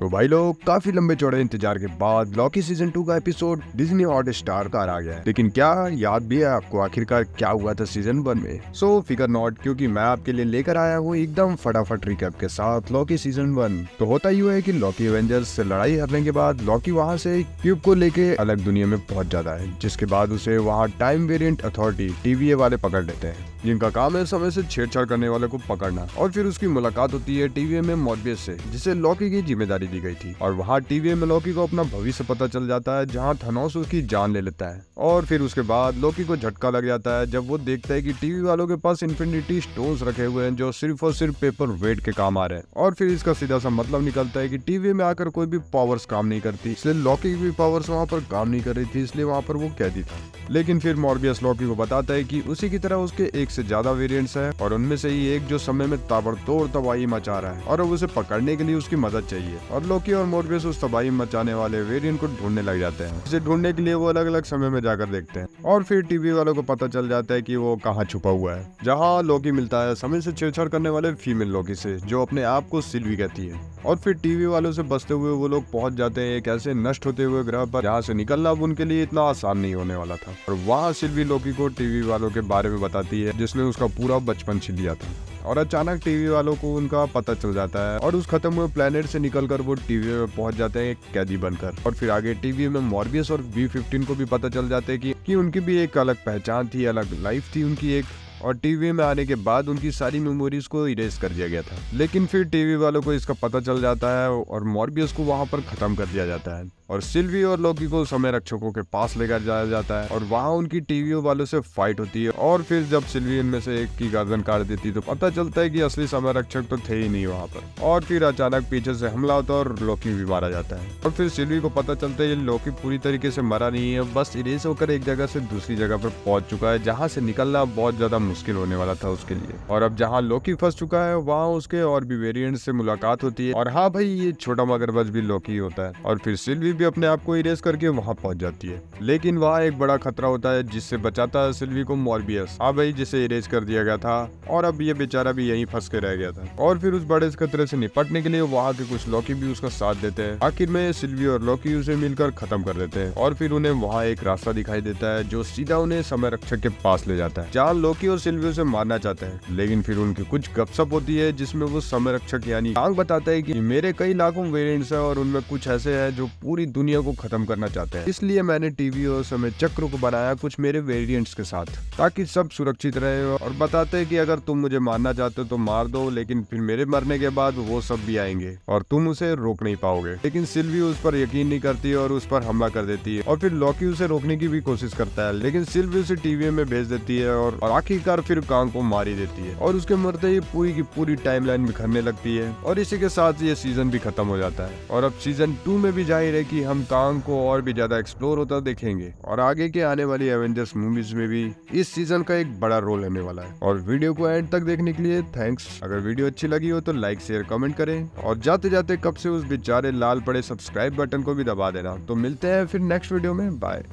तो भाई लोग, काफी लंबे चौड़े इंतजार के बाद लॉकी सीजन 2 का एपिसोड डिज्नी हॉटस्टार का आ गया है। लेकिन क्या याद भी है आपको आखिरकार क्या हुआ था सीजन 1 में? सो फिकर नॉट, क्योंकि मैं आपके लिए लेकर आया हूँ एकदम फटाफट रिकैप के साथ लॉकी सीजन 1। तो होता यूँ है कि लॉकी एवेंजर्स से लड़ाई हारने के बाद लॉकी वहाँ से क्यूब को लेके अलग दुनिया में पहुंच जाता है, जिसके बाद उसे वहाँ टाइम वेरिएंट अथॉरिटी TVA वाले पकड़ लेते हैं, जिनका काम है समय से छेड़छाड़ करने वाले को पकड़ना। और फिर उसकी मुलाकात होती है TVA में मॉर्बियस से, जिसे लॉकी की जिम्मेदारी दी गई थी। और वहाँ TVA में लॉकी को अपना भविष्य पता चल जाता है, जहाँ थनोस उसकी जान ले लेता है। और फिर उसके बाद लॉकी को झटका लग जाता है जब वो देखता है कि टीवी वालों के पास इन्फिनिटी स्टोन्स रखे हुए हैं, जो सिर्फ और सिर्फ पेपर वेट के काम आ रहे हैं। और फिर इसका सीधा सा मतलब निकलता है कि टीवी में आकर कोई भी पावर्स काम नहीं करती, इसलिए लॉकी की भी पावर्स वहाँ पर काम नहीं कर रही थी, इसलिए वहाँ पर वो कैदी था। लेकिन फिर मॉर्बियस लॉकी को बताता है कि उसी की तरह उसके एक से ज्यादा वेरिएंट्स हैं, और उनमें से ही एक जो समय में ताबड़तोड़ तबाही मचा रहा है, और अब उसे पकड़ने के लिए उसकी मदद चाहिए। और लॉकी और मॉर्बियस उस तबाही मचाने वाले वेरिएंट को ढूंढने लग जाते हैं। इसे ढूंढने के लिए वो अलग अलग समय में जाकर देखते हैं, और फिर टीवी वालों को पता चल जाता है कि वो कहाँ छुपा हुआ है, जहाँ लॉकी मिलता है समय से छेड़छाड़ करने वाले फीमेल लॉकी से, जो अपने आप को सिल्वी कहती है। और फिर टीवी वालों से बचते हुए वो लोग पहुंच जाते हैं एक ऐसे नष्ट होते हुए ग्रह पर, जहाँ से निकलना अब उनके लिए इतना आसान नहीं होने वाला था। और वहाँ सिल्वी लॉकी को टीवी वालों के बारे में बताती है, जिसने उसका पूरा बचपन छीन लिया था। और अचानक टीवी वालों को उनका पता चल जाता है, और उस खत्म हुए प्लेनेट से निकलकर वो टीवी में पहुंच जाते हैं एक कैदी बनकर। और फिर आगे टीवी में मॉर्बियस और B-15 को भी पता चल जाते हैं कि उनकी भी एक अलग पहचान थी, अलग लाइफ थी उनकी एक। और टीवी में आने के बाद उनकी सारी मेमोरीज को इरेज कर दिया गया था। लेकिन फिर टीवी वालों को इसका पता चल जाता है, और मॉर्बियस को वहां पर खत्म कर दिया जाता है, और सिल्वी और लॉकी को समय रक्षकों के पास लेकर जाया जाता है। और वहां उनकी टीवी वालों से फाइट होती है, और फिर जब सिल्वी इनमें से एक की गर्दन काट देती तो पता चलता है कि असली समय रक्षक तो थे ही नहीं वहां पर। और फिर अचानक पीछे से हमला होता है और लॉकी भी मारा जाता है। और फिर सिल्वी को पता चलता है लॉकी पूरी तरीके से मरा नहीं है, बस इरेज होकर एक जगह से दूसरी जगह पर पहुंच चुका है, जहाँ से निकलना बहुत ज्यादा मुश्किल होने वाला था उसके लिए। और अब जहाँ लॉकी फंस चुका है, वहाँ उसके और भी वेरिएंट से मुलाकात होती है। और हाँ भाई, ये छोटा मगरमच्छ भी लॉकी होता है। और फिर सिल्वी भी अपने आप को इरेज करके वहाँ पहुंच जाती है, लेकिन वहाँ एक बड़ा खतरा होता है, जिससे बचाता है सिल्वी को मॉर्बियस। हाँ भाई, जिसे इरेज कर दिया गया था, और अब ये बेचारा भी यहीं फंस के रह गया था। और फिर उस बड़े खतरे से निपटने के लिए वहाँ के कुछ लॉकी भी उसका साथ देते हैं। आखिर में सिल्वी और लॉकी उसे मिलकर खत्म कर देते हैं, और फिर उन्हें वहाँ एक रास्ता दिखाई देता है, जो सीधा उन्हें समय रक्षक के पास ले जाता है, जहाँ लॉकी और सिल्वी उसे मारना चाहते हैं। लेकिन फिर उनकी कुछ गपशप होती है, जिसमें वो समय रक्षक यानी कांग बताता है कि मेरे कई लाखों वेरिएंट्स हैं, और उनमें कुछ ऐसे हैं जो पूरी दुनिया को खत्म करना चाहते हैं, इसलिए मैंने टीवी और समय चक्र को बनाया कुछ मेरे वेरिएंट्स के साथ, ताकि सब सुरक्षित रहे। और बताते हैं कि अगर तुम मुझे मारना चाहते हो तो मार दो, लेकिन फिर मेरे मरने के बाद वो सब भी आएंगे और तुम उसे रोक नहीं पाओगे। लेकिन सिल्वी उस पर यकीन नहीं करती और उस पर हमला कर देती है। और फिर लॉकी उसे रोकने की भी कोशिश करता है, लेकिन सिल्वी उसे टीवी में भेज देती है, और आखिरकार फिर कांग को मार ही देती है। और उसके मरते ही पूरी की पूरी टाइमलाइन बिखरने लगती है, और इसी के साथ ये सीजन भी खत्म हो जाता है। और अब सीजन 2 में भी जाहिर है कि हम कांग को और भी ज्यादा एक्सप्लोर होता देखेंगे, और आगे के आने वाली एवेंजर्स मूवीज में भी इस सीजन का एक बड़ा रोल होने वाला है। और वीडियो को एंड तक देखने के लिए थैंक्स। अगर वीडियो अच्छी लगी हो तो लाइक शेयर कमेंट करें, और जाते जाते कब से उस बेचारे लाल पड़े सब्सक्राइब बटन को भी दबा देना। तो मिलते हैं फिर नेक्स्ट वीडियो में, बाय।